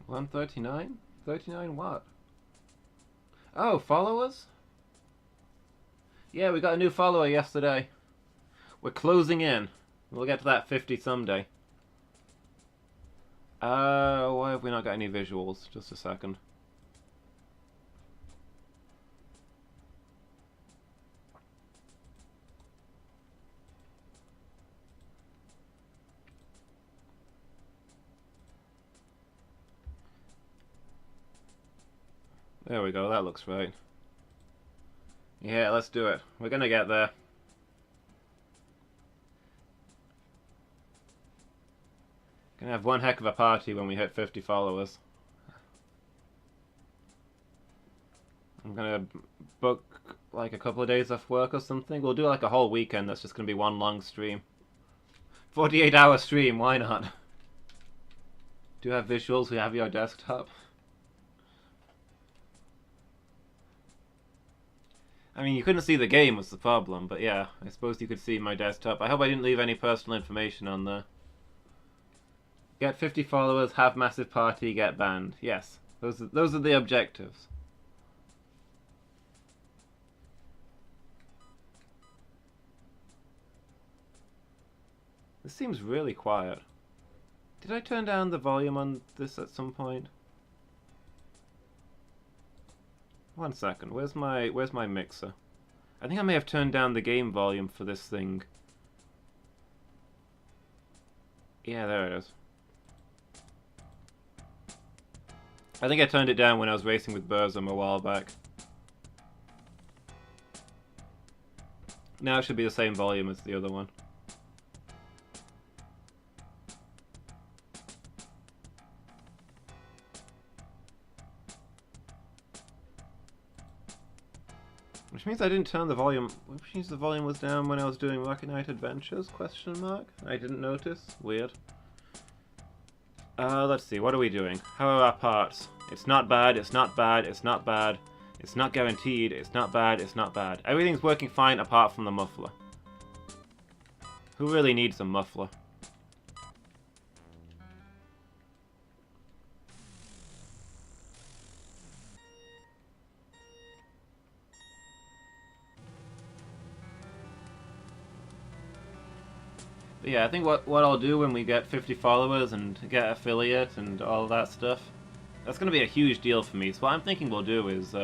139? 39 what? Oh, followers? Yeah, we got a new follower yesterday. We're closing in. We'll get to that 50 someday. Why have we not got any visuals? Just a second. There we go, that looks right. Yeah, let's do it. We're gonna get there. Gonna have one heck of a party when we hit 50 followers. I'm gonna book like a couple of days off work or something. We'll do like a whole weekend that's just gonna be one long stream. 48-hour stream, why not? Do you have visuals? We have your desktop. I mean, you couldn't see the game was the problem, but yeah, I suppose you could see my desktop. I hope I didn't leave any personal information on there. Get 50 followers, have massive party, get banned. Yes, those are the objectives. This seems really quiet. Did I turn down the volume on this at some point? One second, where's my mixer? I think I may have turned down the game volume for this thing. Yeah, there it is. I think I turned it down when I was racing with Burzum a while back. Now it should be the same volume as the other one. Which means I didn't turn the volume... Which means the volume was down when I was doing Rocket Knight Adventures? Question mark? I didn't notice. Weird. Let's see. What are we doing? How are our parts? It's not bad, it's not bad, it's not bad. It's not guaranteed, it's not bad, it's not bad. Everything's working fine apart from the muffler. Who really needs a muffler? But yeah, I think what I'll do when we get 50 followers and get affiliate and all that stuff, that's going to be a huge deal for me. So what I'm thinking we'll do is,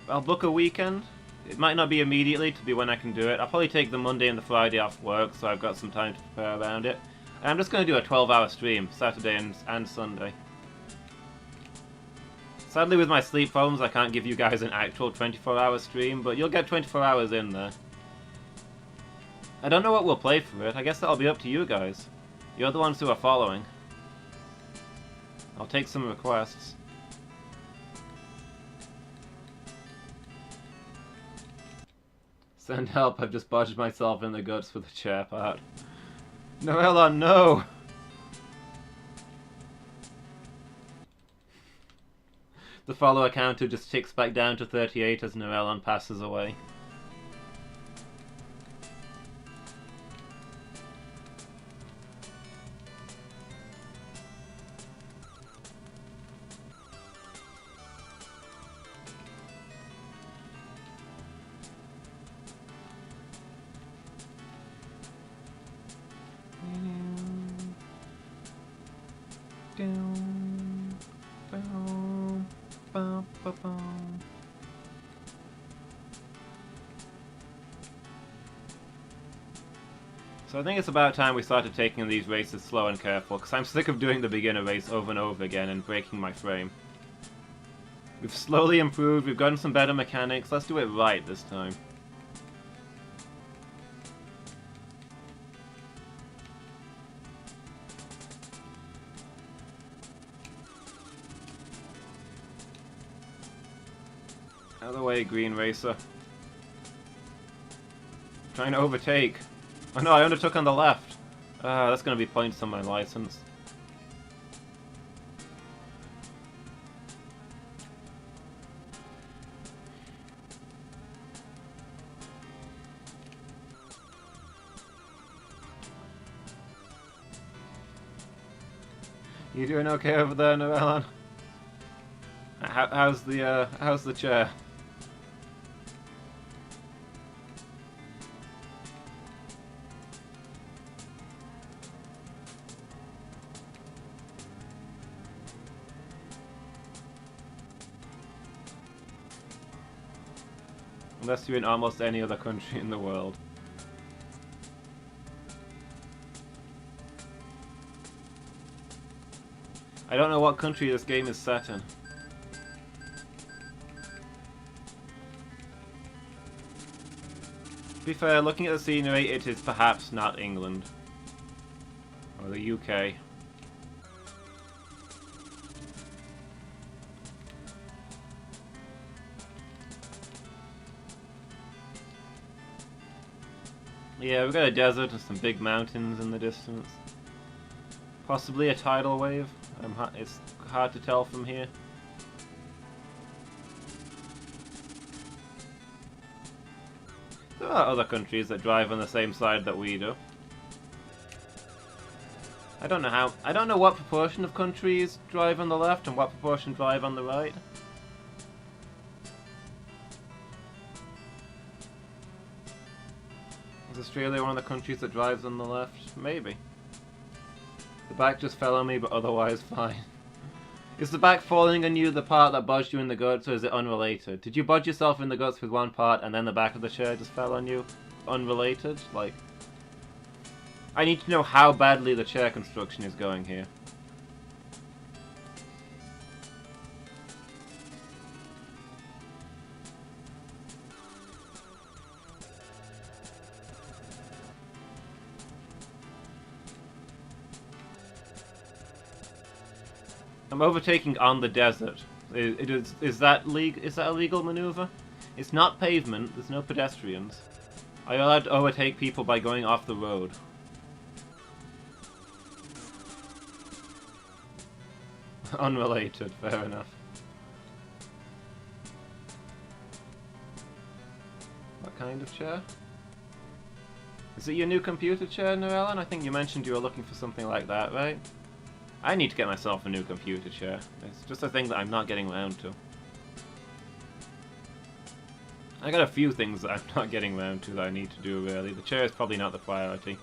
I'll book a weekend. It might not be immediately to be when I can do it. I'll probably take the Monday and the Friday off work, so I've got some time to prepare around it. And I'm just going to do a 12-hour stream, Saturday and Sunday. Sadly, with my sleep problems, I can't give you guys an actual 24-hour stream, but you'll get 24 hours in there. I don't know what we'll play for it. I guess that'll be up to you guys. You're the ones who are following. I'll take some requests. Send help, I've just bodged myself in the guts for the chair part. Noella, no! The follower counter just ticks back down to 38 as Noellon passes away. So I think it's about time we started taking these races slow and careful, because I'm sick of doing the beginner race over and over again and breaking my frame. We've slowly improved, we've gotten some better mechanics, let's do it right this time. Out of the way, Green Racer. Trying to overtake. Oh no, I undertook on the left. That's gonna be points on my license. You doing okay over there, Noellan? How's the chair? Unless you're in almost any other country in the world. I don't know what country this game is set in. To be fair, looking at the scenery, it is perhaps not England. Or the UK. Yeah, we've got a desert and some big mountains in the distance. Possibly a tidal wave. It's hard to tell from here. There are other countries that drive on the same side that we do. I don't know what proportion of countries drive on the left and what proportion drive on the right. Is Australia one of the countries that drives on the left? Maybe. The back just fell on me, but otherwise fine. Is the back falling on you the part that bodged you in the guts, or is it unrelated? Did you bodge yourself in the guts with one part and then the back of the chair just fell on you? Unrelated? Like... I need to know how badly the chair construction is going here. I'm overtaking on the desert. Is that a legal maneuver? It's not pavement, there's no pedestrians. Are you allowed to overtake people by going off the road? Unrelated, fair enough. What kind of chair? Is it your new computer chair, Noellan? I think you mentioned you were looking for something like that, right? I need to get myself a new computer chair. It's just a thing that I'm not getting around to. I got a few things that I'm not getting around to that I need to do, really. The chair is probably not the priority.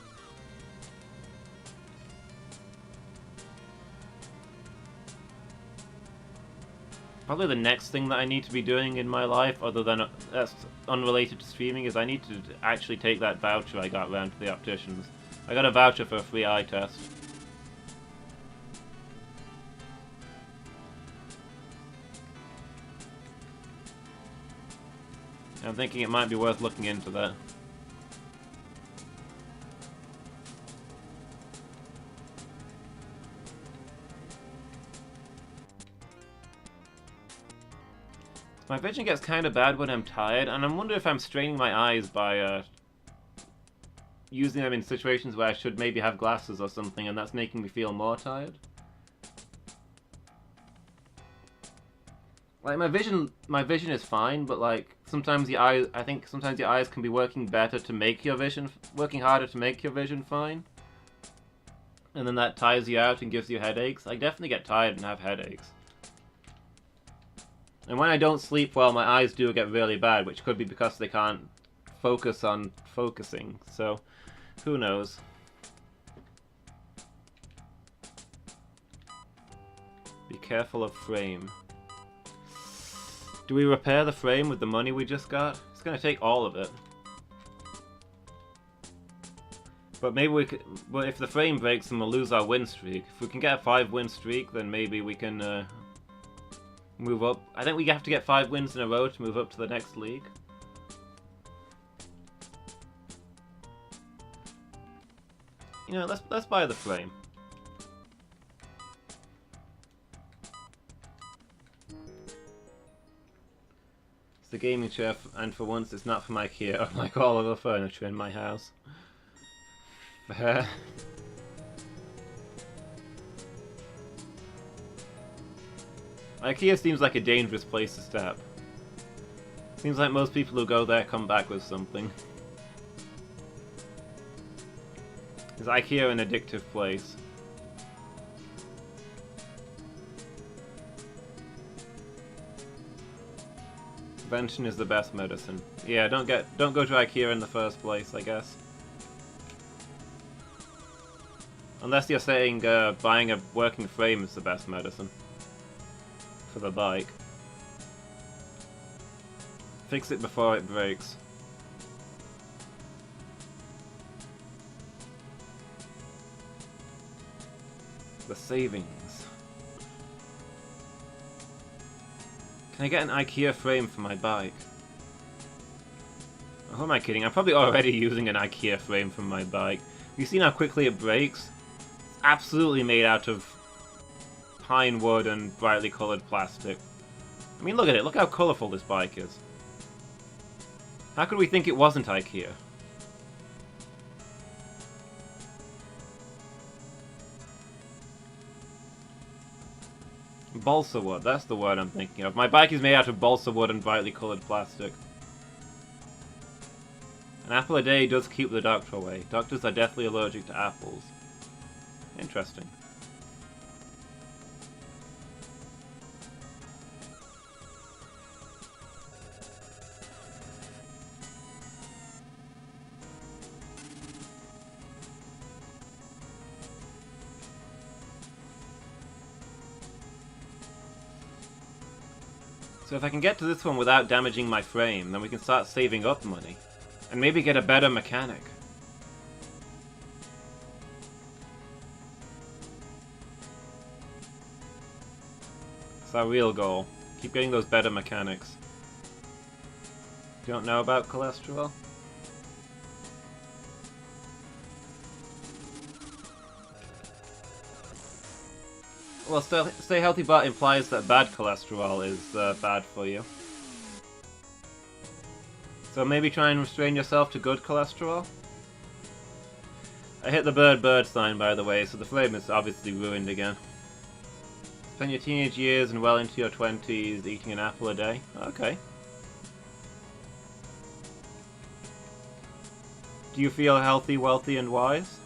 Probably the next thing that I need to be doing in my life, other than that's unrelated to streaming, is I need to actually take that voucher I got round to the opticians. I got a voucher for a free eye test. I'm thinking it might be worth looking into that. My vision gets kind of bad when I'm tired, and I'm wondering if I'm straining my eyes by using them in situations where I should maybe have glasses or something, and that's making me feel more tired. Like, my vision is fine, but like, sometimes your eyes, I think sometimes your eyes can be working harder to make your vision fine. And then that tires you out and gives you headaches. I definitely get tired and have headaches. And when I don't sleep well, my eyes do get really bad, which could be because they can't focus on focusing, so who knows. Be careful of frame. Do we repair the frame with the money we just got? It's going to take all of it. But maybe we could... Well, if the frame breaks, then we'll lose our win streak. If we can get a 5-win streak, then maybe we can move up. I think we have to get 5 wins in a row to move up to the next league. You know, let's buy the frame. It's the gaming chair, and for once it's not from IKEA, unlike all other furniture in my house. Fair. IKEA seems like a dangerous place to step. Seems like most people who go there come back with something. Is IKEA an addictive place? Prevention is the best medicine. Yeah, don't go to IKEA in the first place, I guess. Unless you're saying buying a working frame is the best medicine for the bike. Fix it before it breaks. The savings. Can I get an IKEA frame for my bike? Oh, who am I kidding? I'm probably already using an IKEA frame for my bike. You've seen how quickly it breaks? It's absolutely made out of pine wood and brightly coloured plastic. I mean, look at it. Look how colourful this bike is. How could we think it wasn't IKEA? Balsa wood, that's the word I'm thinking of. My bike is made out of balsa wood and brightly coloured plastic. An apple a day does keep the doctor away. Doctors are deathly allergic to apples. Interesting. So if I can get to this one without damaging my frame, then we can start saving up money. And maybe get a better mechanic. That's our real goal. Keep getting those better mechanics. You don't know about cholesterol? Well, stay healthy but implies that bad cholesterol is bad for you. So maybe try and restrain yourself to good cholesterol? I hit the bird sign, by the way, so the frame is obviously ruined again. Spend your teenage years and well into your 20s eating an apple a day? Okay. Do you feel healthy, wealthy, and wise?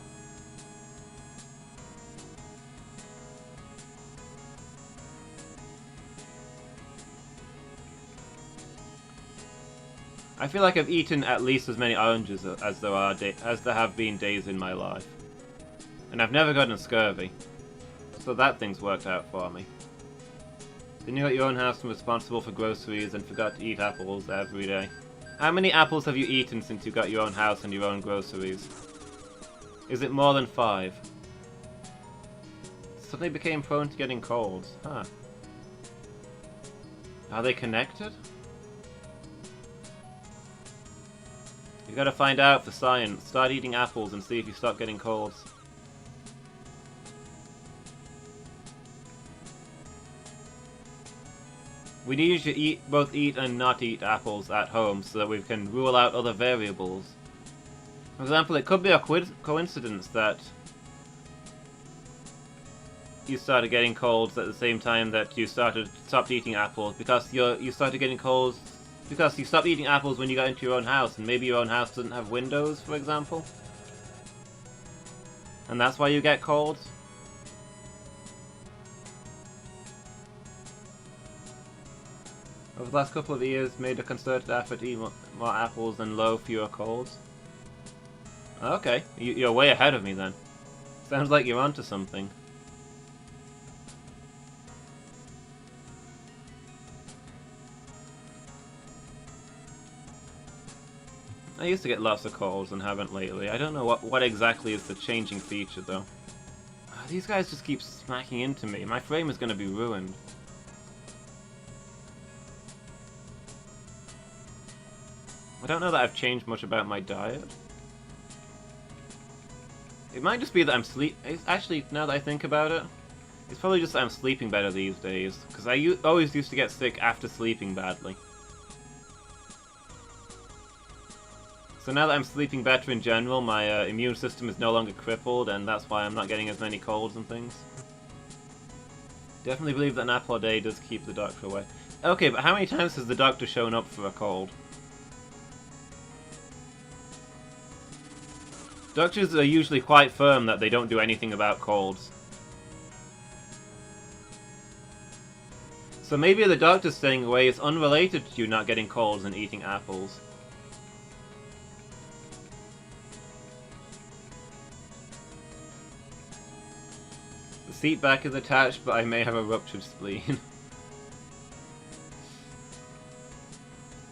I feel like I've eaten at least as many oranges as there have been days in my life. And I've never gotten scurvy. So that thing's worked out for me. Then you got your own house and responsible for groceries and forgot to eat apples every day. How many apples have you eaten since you got your own house and your own groceries? Is it more than 5? Suddenly became prone to getting colds. Huh. Are they connected? You gotta find out for science. Start eating apples and see if you stop getting colds. We need you to both eat and not eat apples at home so that we can rule out other variables. For example, it could be a coincidence that you started getting colds at the same time that you stopped eating apples, because you started getting colds because you stopped eating apples when you got into your own house, and maybe your own house doesn't have windows, for example. And that's why you get colds. Over the last couple of years, made a concerted effort to eat more apples and fewer colds. Okay, you're way ahead of me then. Sounds like you're onto something. I used to get lots of colds and haven't lately. I don't know what exactly is the changing feature though. These guys just keep smacking into me. My frame is going to be ruined. I don't know that I've changed much about my diet. It might just be that actually, now that I think about it, it's probably just that I'm sleeping better these days. Because I always used to get sick after sleeping badly. So now that I'm sleeping better in general, my immune system is no longer crippled, and that's why I'm not getting as many colds and things. Definitely believe that an apple a day does keep the doctor away. Okay, but how many times has the doctor shown up for a cold? Doctors are usually quite firm that they don't do anything about colds. So maybe the doctor staying away is unrelated to you not getting colds and eating apples. The seat back is attached, but I may have a ruptured spleen.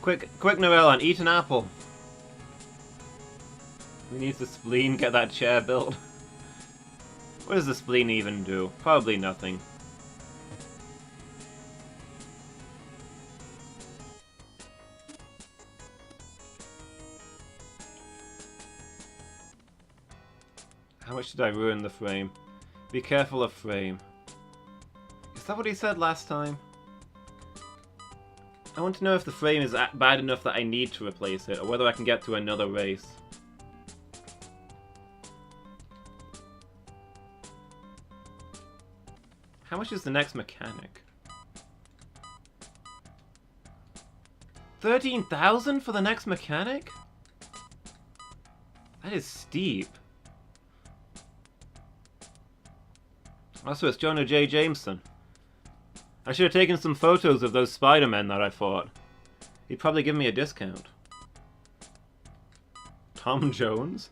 Quick, Noellon, eat an apple. We need the spleen, get that chair built. What does the spleen even do? Probably nothing. How much did I ruin the frame? Be careful of frame. Is that what he said last time? I want to know if the frame is bad enough that I need to replace it, or whether I can get to another race. How much is the next mechanic? 13,000 for the next mechanic? That is steep. Also, it's Jonah J. Jameson. I should have taken some photos of those Spider-Men that I fought. He'd probably give me a discount. Tom Jones?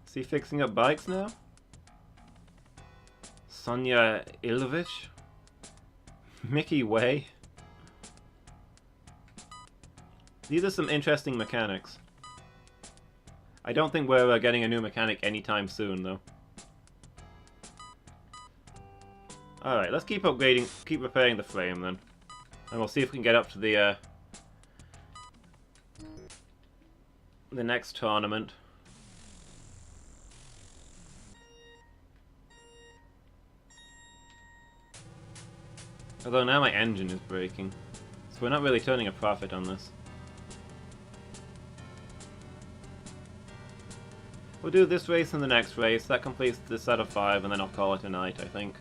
Is he fixing up bikes now? Sonia Ilvich? Mickey Way? These are some interesting mechanics. I don't think we're getting a new mechanic anytime soon, though. Alright, let's keep upgrading, keep repairing the frame then. And we'll see if we can get up to the next tournament. Although now my engine is breaking. So we're not really turning a profit on this. We'll do this race and the next race. That completes the set of 5 and then I'll call it a night, I think.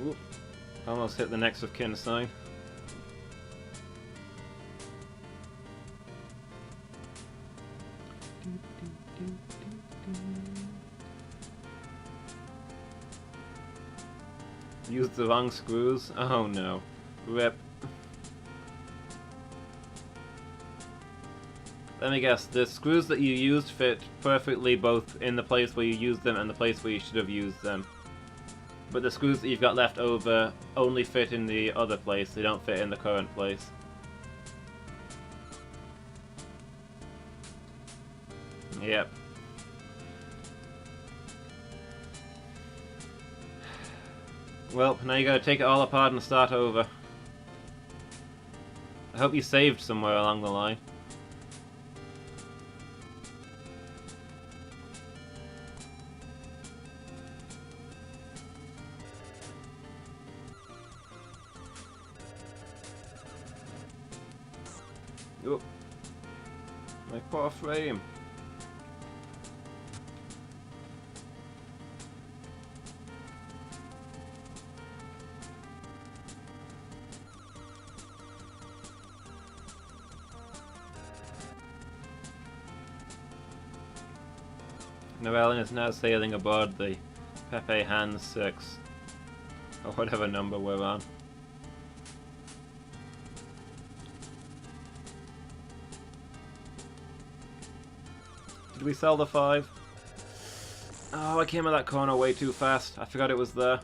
Ooh, almost hit the next of kin sign. Used the wrong screws? Oh no. Rip. Let me guess, the screws that you used fit perfectly both in the place where you used them and the place where you should have used them. But the screws that you've got left over only fit in the other place, they don't fit in the current place. Yep. Well, now you gotta take it all apart and start over. I hope you saved somewhere along the line. Oh, my poor frame. Noellon is now sailing aboard the Pepe Hans 6, or whatever number we're on. Did we sell the 5? Oh, I came at that corner way too fast. I forgot it was there.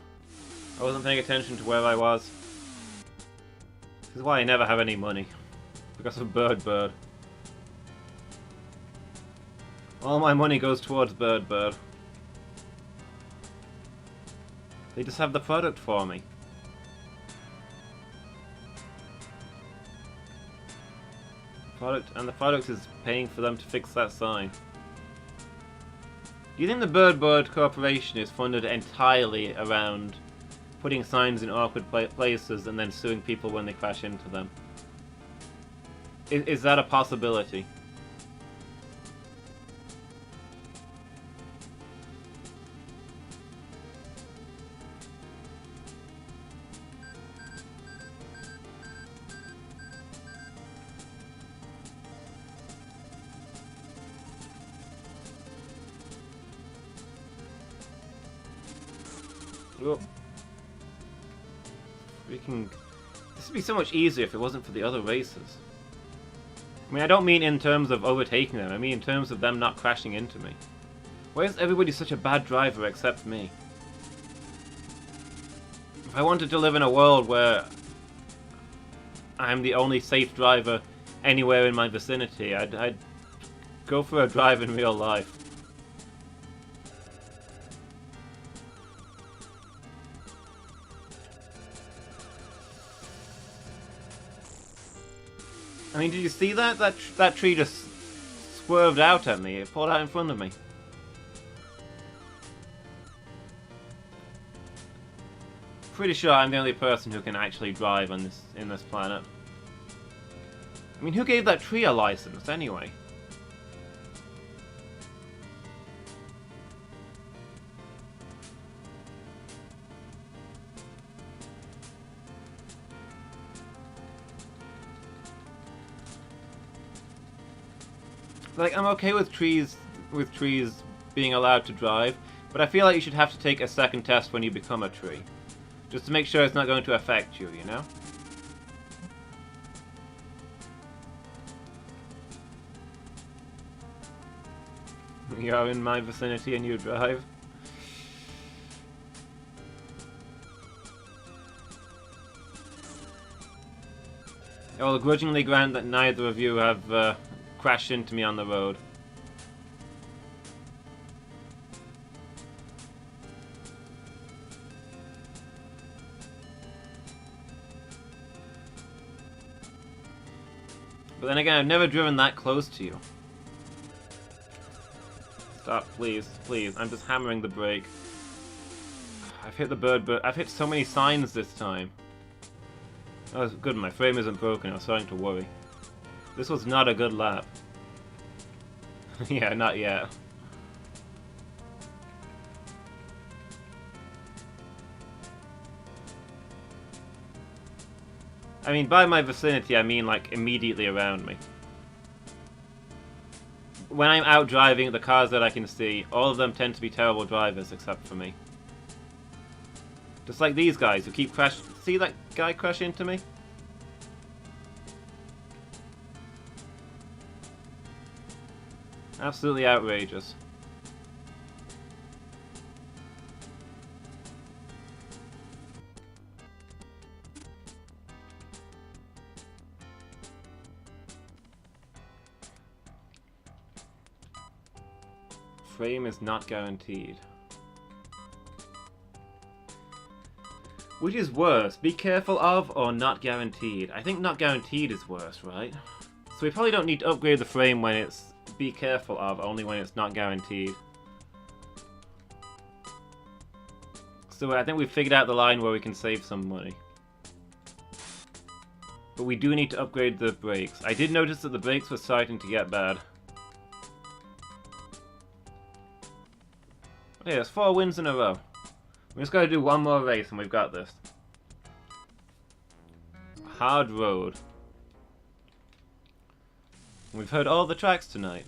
I wasn't paying attention to where I was. This is why I never have any money. Because of Bird. All my money goes towards Bird. They just have the product for me. And the product is paying for them to fix that sign. Do you think the Bird Corporation is funded entirely around putting signs in awkward places and then suing people when they crash into them? Is that a possibility? Oh. Freaking... This would be so much easier if it wasn't for the other racers. I mean, I don't mean in terms of overtaking them, I mean in terms of them not crashing into me. Why is everybody such a bad driver except me? If I wanted to live in a world where I'm the only safe driver anywhere in my vicinity, I'd go for a drive in real life. I mean, did you see that? That tree just swerved out at me. It pulled out in front of me. Pretty sure I'm the only person who can actually drive on in this planet. I mean, who gave that tree a license anyway? Like, I'm okay with trees being allowed to drive, but I feel like you should have to take a second test when you become a tree. Just to make sure it's not going to affect you, you know? You're in my vicinity and you drive. I will grudgingly grant that neither of you have crashed into me on the road. But then again, I've never driven that close to you. Stop, please, please. I'm just hammering the brake. I've hit the bird, but I've hit so many signs this time. Oh, good, my frame isn't broken. I was starting to worry. This was not a good lap. Yeah, not yet. I mean, by my vicinity, I mean, like, immediately around me. When I'm out driving, the cars that I can see, all of them tend to be terrible drivers, except for me. Just like these guys who keep crashing. See that guy crash into me? Absolutely outrageous. Frame is not guaranteed. Which is worse, be careful of or not guaranteed? I think not guaranteed is worse, right? So we probably don't need to upgrade the frame when it's be careful of, only when it's not guaranteed. So I think we've figured out the line where we can save some money. But we do need to upgrade the brakes. I did notice that the brakes were starting to get bad. Okay, that's 4 wins in a row. We just gotta do one more race and we've got this. Hard road. We've heard all the tracks tonight.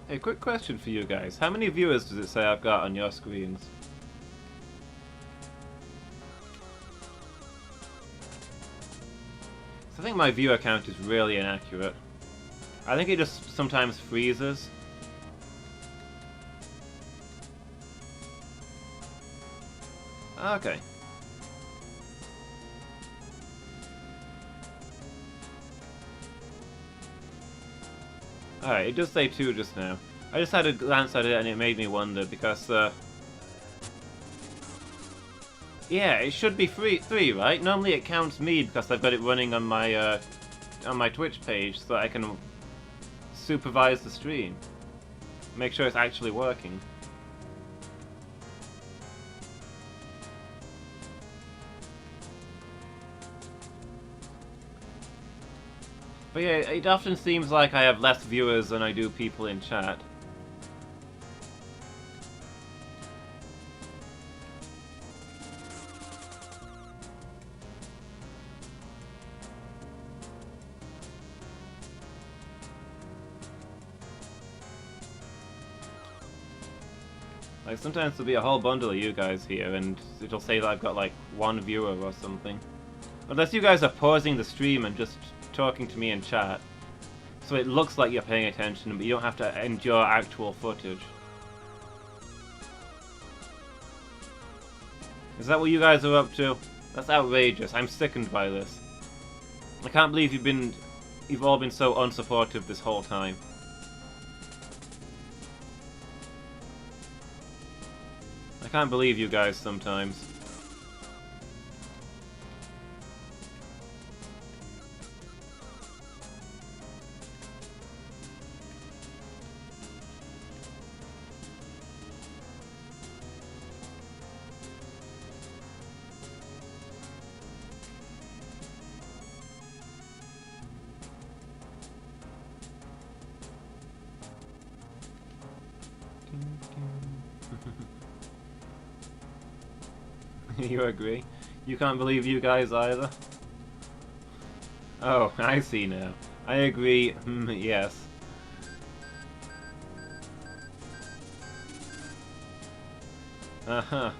Hey, quick question for you guys. How many viewers does it say I've got on your screens? I think my viewer count is really inaccurate. I think it just sometimes freezes. Okay. Alright, it does say 2 just now. I just had a glance at it and it made me wonder because, yeah, it should be 3, right? Normally it counts me because I've got it running on my Twitch page so I can supervise the stream. Make sure it's actually working. But yeah, it often seems like I have less viewers than I do people in chat. Like, sometimes there'll be a whole bundle of you guys here, and it'll say that I've got, like, 1 viewer or something. Unless you guys are pausing the stream and just talking to me in chat. So it looks like you're paying attention, but you don't have to endure actual footage. Is that what you guys are up to? That's outrageous. I'm sickened by this. I can't believe you've all been so unsupportive this whole time. I can't believe you guys sometimes. You agree? You can't believe you guys either? Oh, I see now. I agree, yes. Uh-huh.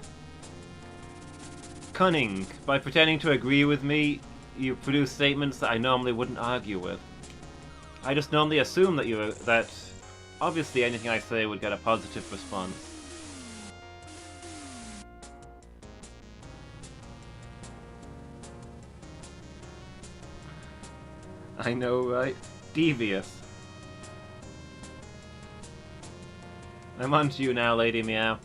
Cunning. By pretending to agree with me, you produce statements that I normally wouldn't argue with. I just normally assume that obviously anything I say would get a positive response. I know, right? Devious. I'm on to you now, Lady Meow.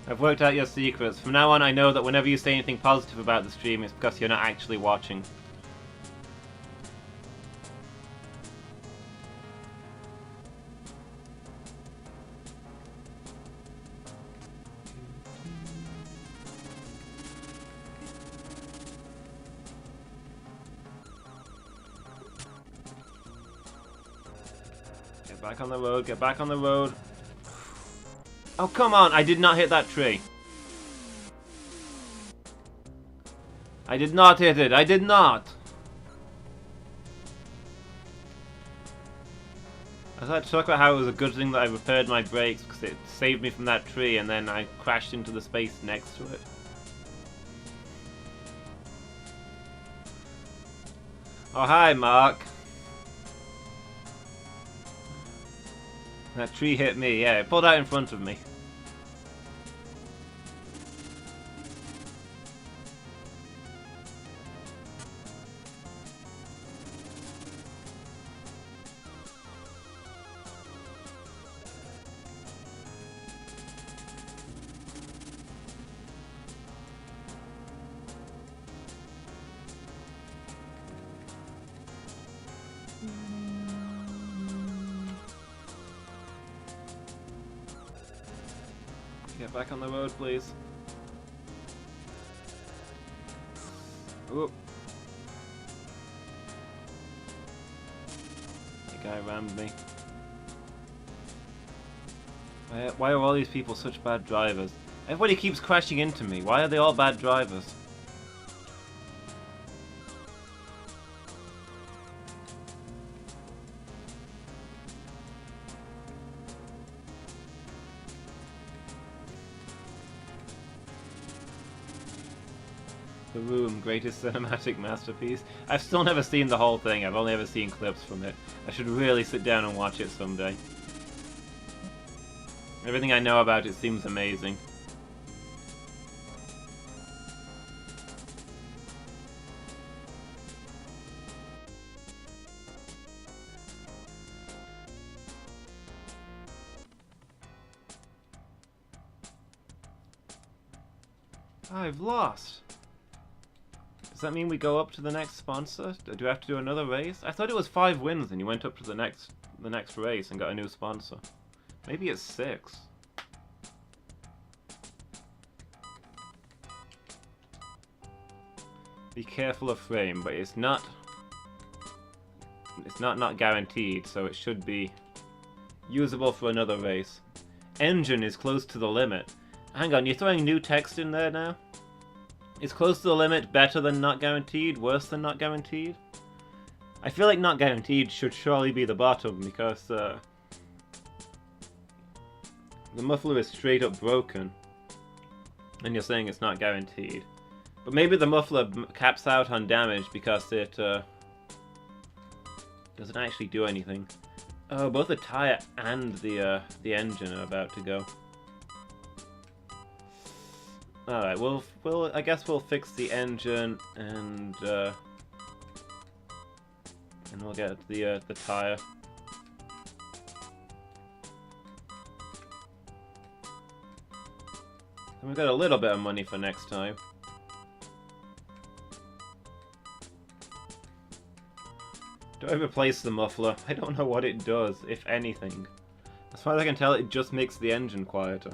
I've worked out your secrets. From now on, I know that whenever you say anything positive about the stream, it's because you're not actually watching. Get back on the road, get back on the road. Oh, come on! I did not hit that tree. I did not hit it. I did not! I was like to talk about how it was a good thing that I repaired my brakes because it saved me from that tree and then I crashed into the space next to it. Oh, hi, Mark. That tree hit me, yeah, it pulled out in front of me. Get back on the road, please. Oop. The guy rammed me. Why are all these people such bad drivers? Everybody keeps crashing into me. Why are they all bad drivers? The Room, greatest cinematic masterpiece. I've still never seen the whole thing, I've only ever seen clips from it. I should really sit down and watch it someday. Everything I know about it seems amazing. I've lost! Does that mean we go up to the next sponsor? Do I have to do another race? I thought it was 5 wins and you went up to the next race and got a new sponsor. Maybe it's 6. Be careful of frame, but it's not it's not guaranteed, so it should be usable for another race. Engine is close to the limit. Hang on, you're throwing new text in there now? Is close to the limit better than not guaranteed? Worse than not guaranteed? I feel like not guaranteed should surely be the bottom, because the muffler is straight up broken. And you're saying it's not guaranteed. But maybe the muffler caps out on damage because it doesn't actually do anything. Oh, both the tire and the engine are about to go. Alright, I guess we'll fix the engine and we'll get the tire. And we've got a little bit of money for next time. Do I replace the muffler? I don't know what it does, if anything. As far as I can tell, it just makes the engine quieter.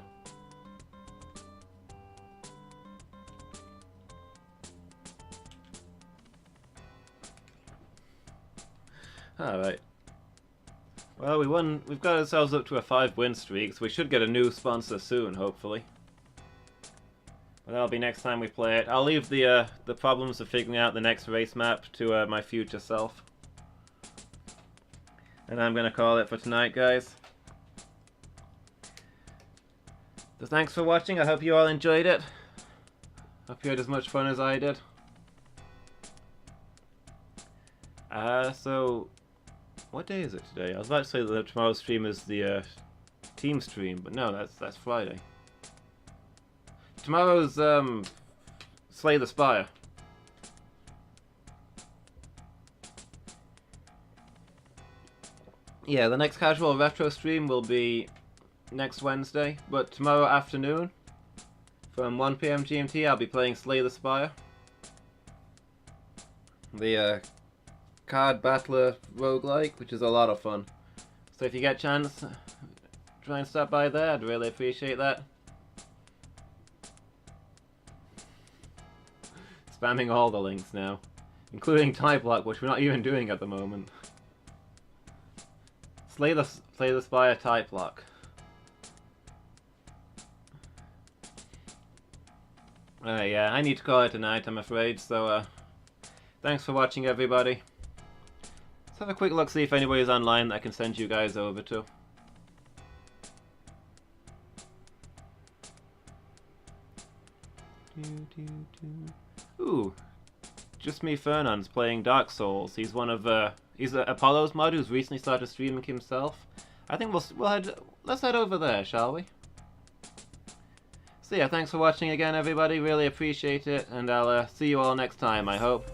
Alright. Well, we won. We've got ourselves up to a 5-win streak, so we should get a new sponsor soon, hopefully. But that'll be next time we play it. I'll leave the problems of figuring out the next race map to my future self. And I'm gonna call it for tonight, guys. So thanks for watching. I hope you all enjoyed it. Hope you had as much fun as I did. So what day is it today? I was about to say that tomorrow's stream is the team stream, but no, that's Friday. Tomorrow's Slay the Spire. Yeah, the next casual retro stream will be next Wednesday, but tomorrow afternoon from 1 PM GMT I'll be playing Slay the Spire. The card battler roguelike, which is a lot of fun. So if you get a chance, try and stop by there, I'd really appreciate that. Spamming all the links now, including type lock, which we're not even doing at the moment. Slay the Spire type lock. Yeah, I need to call it tonight, I'm afraid, so thanks for watching, everybody. Let's have a quick look, see if anybody's online that I can send you guys over to. Ooh, Just Me Fernand's playing Dark Souls. He's one of he's an Apollo's mod who's recently started streaming himself. I think let's head over there, shall we? So yeah, thanks for watching again, everybody. Really appreciate it, and I'll see you all next time, I hope.